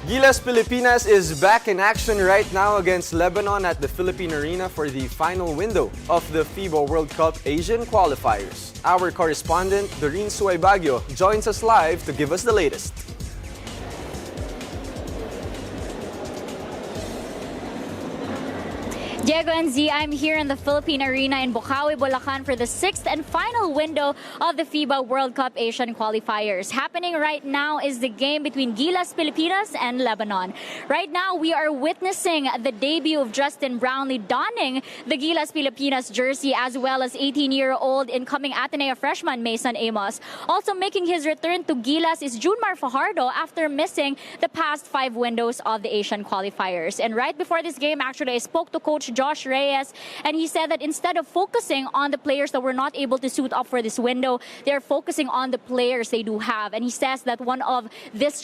Gilas Pilipinas is back in action right now against Lebanon at the Philippine Arena for the final window of the FIBA World Cup Asian Qualifiers. Our correspondent, Doreen Suaybagyo, joins us live to give us the latest. Diego and Z, I'm here in the Philippine Arena in Bocaue, Bulacan for the 6th and final window of the FIBA World Cup Asian Qualifiers. Happening right now is the game between Gilas Pilipinas and Lebanon. Right now, we are witnessing the debut of Justin Brownlee donning the Gilas Pilipinas jersey, as well as 18-year-old incoming Ateneo freshman Mason Amos. Also making his return to Gilas is Junmar Fajardo after missing the past 5 windows of the Asian Qualifiers. And right before this game, actually, I spoke to Coach Josh Reyes, and he said that instead of focusing on the players that were not able to suit up for this window, they're focusing on the players they do have. And he says that one of this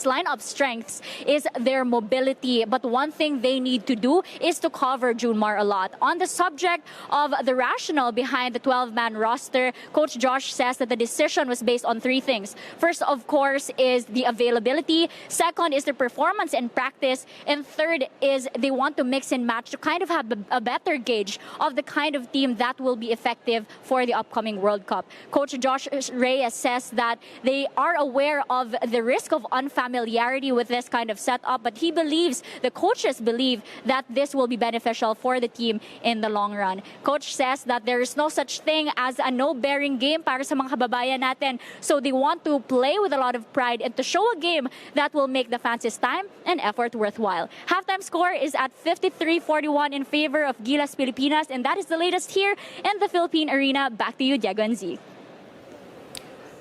lineup's strengths is their mobility. But one thing they need to do is to cover Junmar a lot. On the subject of the rationale behind the 12-man roster, Coach Josh says that the decision was based on 3 things. First, of course, is the availability. Second is the performance in practice. And third is they want to mix and match to kind of have a better gauge of the kind of team that will be effective for the upcoming World Cup. Coach Josh Reyes says that they are aware of the risk of unfamiliarity with this kind of setup, but he believes, the coaches believe, that this will be beneficial for the team in the long run. Coach says that there is no such thing as a no-bearing game para sa mga kababayan natin, so they want to play with a lot of pride and to show a game that will make the fans' time and effort worthwhile. Halftime score is at 53-41 in favor of Gilas Pilipinas, and that is the latest here in the Philippine Arena. Back to you, Diego and Z.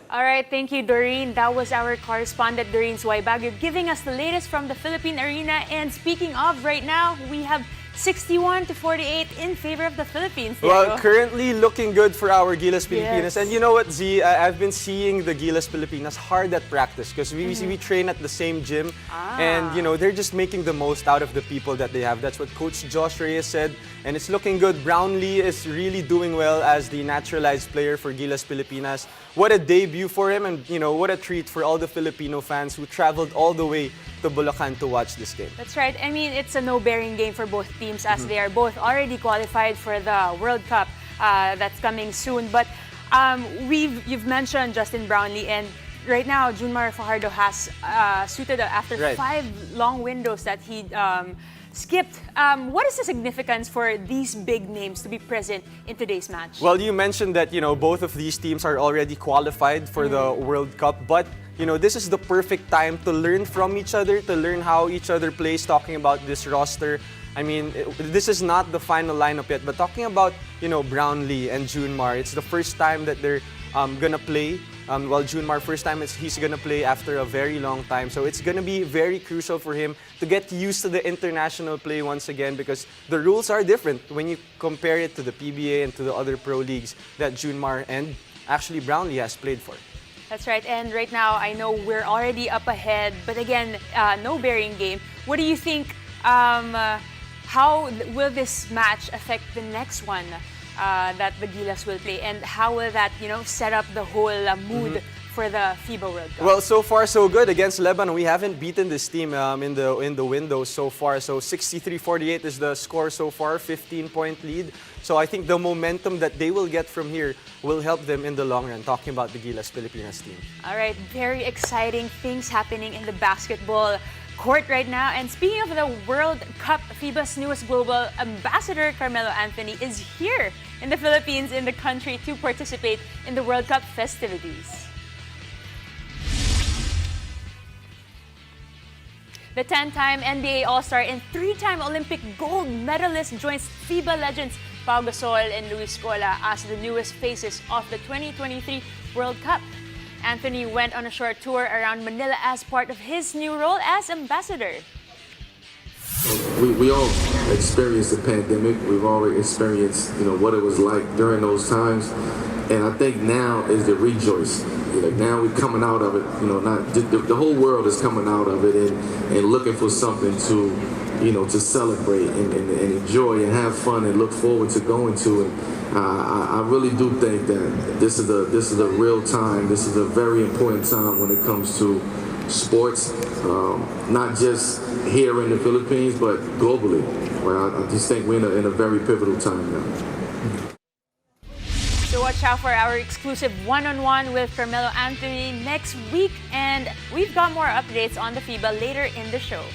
All right, thank you, Doreen. That was our correspondent, Doreen Suaybagyo, giving us the latest from the Philippine Arena. And speaking of, right now, we have 61-48 in favor of the Philippines. Diego. Well, currently looking good for our Gilas Pilipinas. Yes. And you know what, Z? I've been seeing the Gilas Pilipinas hard at practice because we train at the same gym. And, you know, they're just making the most out of the people that they have. That's what Coach Josh Reyes said. And it's looking good. Brownlee is really doing well as the naturalized player for Gilas Pilipinas. What a debut for him, and, you know, what a treat for all the Filipino fans who traveled all the way to Bulacan to watch this game. That's right. I mean, it's a no-bearing game for both teams as they are both already qualified for the World Cup that's coming soon. But you've mentioned Justin Brownlee, and right now Junmar Fajardo has suited after 5 long windows that he skipped. What is the significance for these big names to be present in today's match? Well, you mentioned that, you know, both of these teams are already qualified for the World Cup, but, you know, this is the perfect time to learn from each other, to learn how each other plays, talking about this roster. I mean, this is not the final lineup yet, but talking about, you know, Brownlee and Junmar, it's the first time that they're gonna play. Well, Junmar, first time he's gonna play after a very long time. So it's gonna be very crucial for him to get used to the international play once again, because the rules are different when you compare it to the PBA and to the other pro leagues that Junmar and actually Brownlee has played for. That's right. And right now, I know we're already up ahead, but again, no bearing game. What do you think? How will this match affect the next one that the Gilas will play, and how will that, you know, set up the whole mood for the FIBA World Cup? Well, so far so good against Lebanon. We haven't beaten this team in the window so far. So 63-48 is the score so far, 15-point lead. So I think the momentum that they will get from here will help them in the long run. Talking about the Gilas Pilipinas team. All right, very exciting things happening in the basketball court right now. And speaking of the World Cup, FIBA's newest global ambassador, Carmelo Anthony, is here in the Philippines, in the country, to participate in the World Cup festivities. The 10-time NBA All-Star and 3-time Olympic gold medalist joins FIBA legends Pau Gasol and Luis Scola as the newest faces of the 2023 World Cup. Anthony went on a short tour around Manila as part of his new role as ambassador. We all experienced the pandemic. We've all experienced, you know, what it was like during those times. And I think now is the rejoice. Like, now we're coming out of it, you know, not the whole world is coming out of it and looking for something to, you know, to celebrate and enjoy and have fun and look forward to going to. And I really do think that this is a real time. This is a very important time when it comes to sports, not just here in the Philippines, but globally. Well, I just think we're in a very pivotal time now. So watch out for our exclusive one-on-one with Carmelo Anthony next week, and we've got more updates on the FIBA later in the show.